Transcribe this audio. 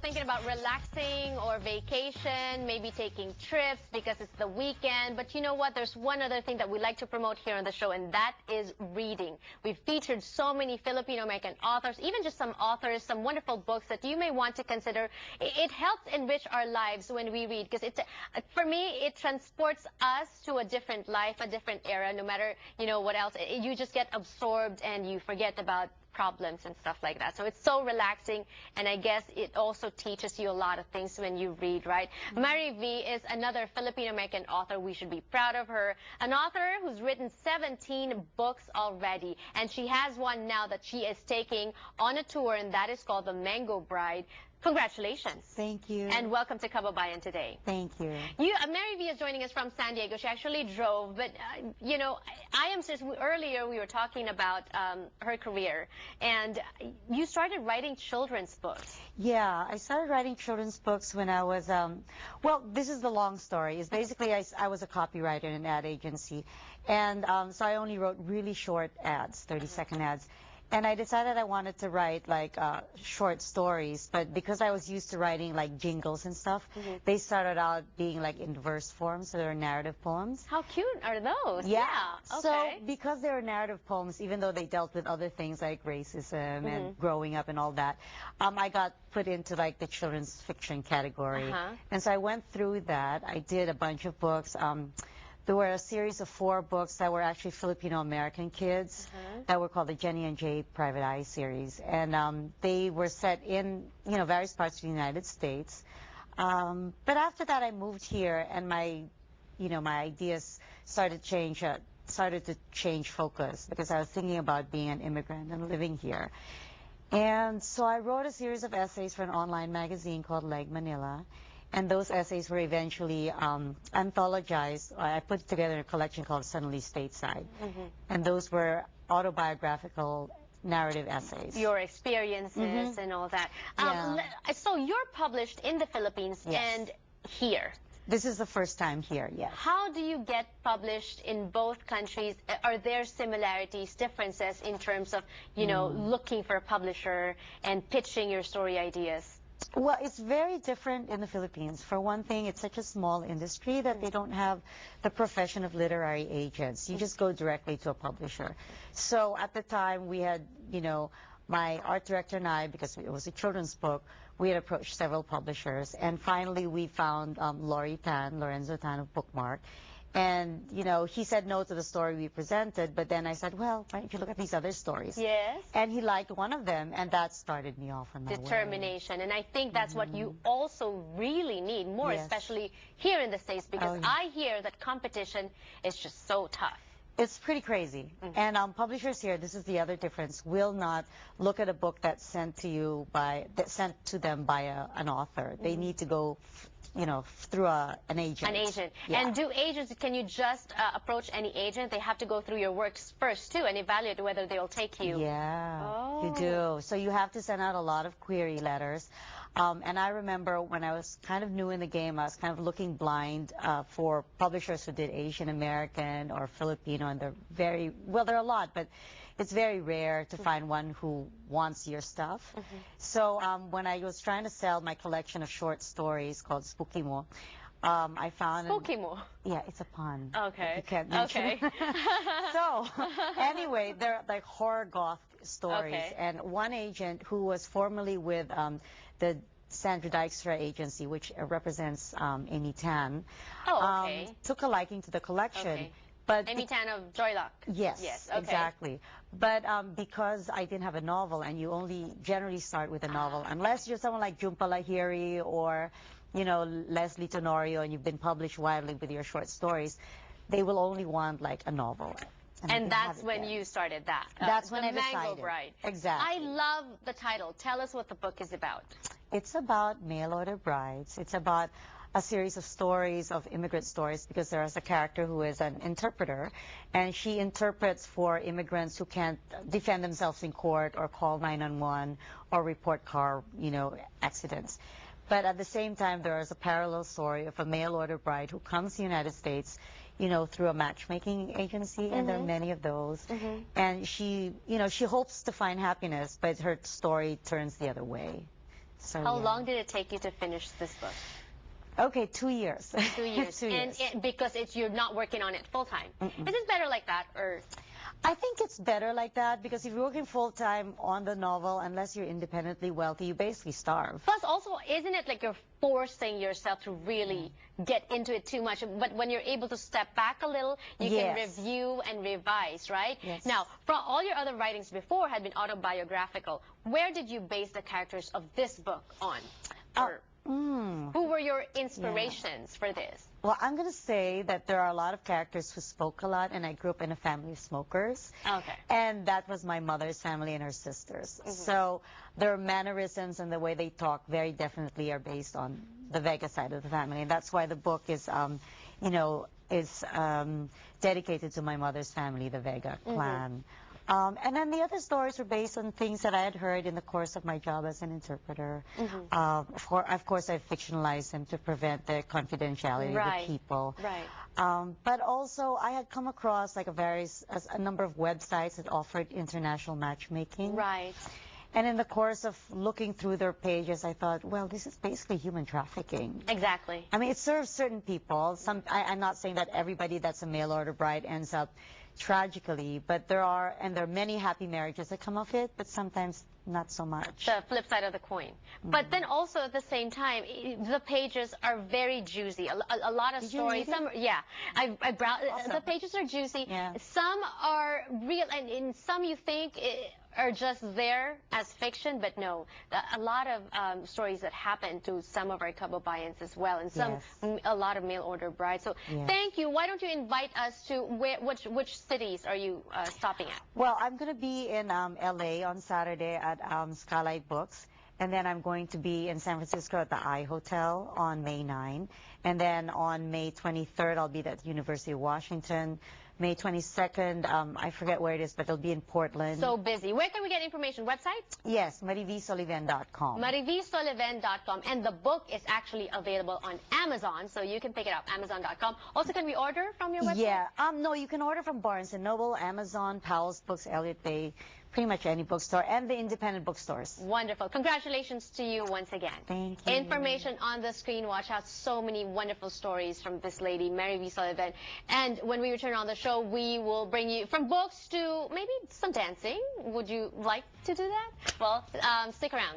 thinking about relaxing or vacation, maybe taking trips because it's the weekend. But you know what? There's one other thing that we like to promote here on the show, and that is reading. We've featured so many Filipino-American authors, even just some authors, some wonderful books that you may want to consider. It helps enrich our lives when we read, because for me, it transports us to a different life, a different era, no matter, you know, what else. You just get absorbed and you forget about problems and stuff like that. So it's so relaxing, and I guess it also teaches you a lot of things when you read, right? Mary V is another Filipino-American author. We should be proud of her. An author who's written 17 books already, and she has one now that she is taking on a tour, and that is called The Mango Bride. Congratulations. Thank you. And welcome to Kababayan today. Thank you. Mary V is joining us from San Diego. She actually drove, but, you know, I am serious. Earlier we were talking about her career, and you started writing children's books. Yeah, I started writing children's books when I was, well, this is the long story. It's basically I was a copywriter in an ad agency, and so I only wrote really short ads, 30-second ads. And I decided I wanted to write like short stories, but because I was used to writing like jingles and stuff, they started out being like in verse form, so they're narrative poems. How cute are those? Yeah. Okay. So because they were narrative poems, even though they dealt with other things like racism and growing up and all that, I got put into like the children's fiction category. And so I went through that. I did a bunch of books. There were a series of 4 books that were actually Filipino-American kids that were called the Jenny and Jay Private Eye series. And they were set in, you know, various parts of the United States. But after that, I moved here, and my ideas started to change focus, because I was thinking about being an immigrant and living here. And so I wrote a series of essays for an online magazine called Leg Manila. And those essays were eventually anthologized. I put together a collection called Suddenly Stateside. And those were autobiographical narrative essays. Your experiences and all that. So you're published in the Philippines and here. This is the first time here, yes. How do you get published in both countries? Are there similarities, differences in terms of, you know, looking for a publisher and pitching your story ideas? Well, it's very different in the Philippines. For one thing, it's such a small industry that they don't have the profession of literary agents. You just go directly to a publisher. So at the time, we had, you know, my art director and I, because it was a children's book, we had approached several publishers. And finally, we found Lorenzo Tan of Bookmark. And, you know, he said no to the story we presented, but then I said, well, why don't you look at these other stories? Yes. And he liked one of them, and that started me off on my Determination. way. And I think that's what you also really need more, especially here in the States, because I hear that competition is just so tough. It's pretty crazy. And publishers here, this is the other difference, will not look at a book that's sent to them by an author. They need to go, you know, through an agent. An agent. And do agents, can you just approach any agent? They have to go through your works first, too, and evaluate whether they'll take you. Yeah, you do. So you have to send out a lot of query letters. And I remember when I was kind of new in the game, I was kind of looking blind for publishers who did Asian American or Filipino, and they're very, well, there are a lot, but it's very rare to find one who wants your stuff. So when I was trying to sell my collection of short stories called Spooky Mo, I found... Spooky Mo? Yeah, it's a pun. Okay. You can't mention. So anyway, they're like horror goth stories. And one agent who was formerly with the Sandra Dykstra agency, which represents Amy Tan, took a liking to the collection. But Amy Tan of Joy Luck. Yes, exactly. But because I didn't have a novel, and you only generally start with a novel, unless you're someone like Jhumpa Lahiri or, you know, Leslie Tenorio, and you've been published widely with your short stories, they will only want like a novel. And that's when you started that. That's when I decided. The Mango Bride. Exactly. I love the title. Tell us what the book is about. It's about mail order brides. It's about a series of stories, of immigrant stories, because there is a character who is an interpreter, and she interprets for immigrants who can't defend themselves in court or call 911 or report car, you know, accidents. But at the same time, there is a parallel story of a mail order bride who comes to the United States, you know, through a matchmaking agency, and there are many of those. And she, you know, she hopes to find happiness, but her story turns the other way. So How yeah. long did it take you to finish this book? Okay, 2 years. 2 years. 2 years. And because you're not working on it full time. Is it better like that, or? I think it's better like that because if you're working full-time on the novel, unless you're independently wealthy, you basically starve. Plus, also, isn't it like you're forcing yourself to really get into it too much? But when you're able to step back a little, you can review and revise, right? Yes. Now, for all your other writings before had been autobiographical, where did you base the characters of this book on? Or who were your inspirations for this? Well, I'm going to say that there are a lot of characters who spoke a lot, and I grew up in a family of smokers. Okay. And that was my mother's family and her sisters. So their mannerisms and the way they talk very definitely are based on the Vega side of the family. And that's why the book is, dedicated to my mother's family, the Vega clan. And then the other stories were based on things that I had heard in the course of my job as an interpreter. Of course, I fictionalized them to prevent the confidentiality of the people. Right. But also, I had come across like a number of websites that offered international matchmaking. Right. And in the course of looking through their pages, I thought, well, this is basically human trafficking. Exactly. I mean, it serves certain people. I'm not saying that everybody that's a mail order bride ends up tragically, but there are many happy marriages that come of it, but sometimes not so much. The flip side of the coin. But then also at the same time, the pages are very juicy. A lot of stories. Some, I browsed. Awesome. The pages are juicy. Yeah. Some are real, and in some you think are just there as fiction, but no. A lot of stories that happen to some of our Kababayans as well, and some a lot of mail order brides. So thank you. Why don't you invite us to which cities are you stopping at? Well, I'm going to be in LA on Saturday at Skylight Books. And then I'm going to be in San Francisco at the I Hotel on May 9. And then on May 23rd, I'll be at the University of Washington. May 22nd, I forget where it is, but it'll be in Portland. So busy. Where can we get information? Website? Yes, marivsoliven.com. marivsoliven.com. And the book is actually available on Amazon, so you can pick it up, amazon.com. Also, can we order from your website? Yeah. No, you can order from Barnes & Noble, Amazon, Powell's Books, Elliott Bay, pretty much any bookstore, and the independent bookstores. Wonderful. Congratulations to you once again. Thank you. Information on the screen. Watch out. So many wonderful stories from this lady, Mary V. Sullivan. And when we return on the show, we will bring you from books to maybe some dancing. Would you like to do that? Well, stick around.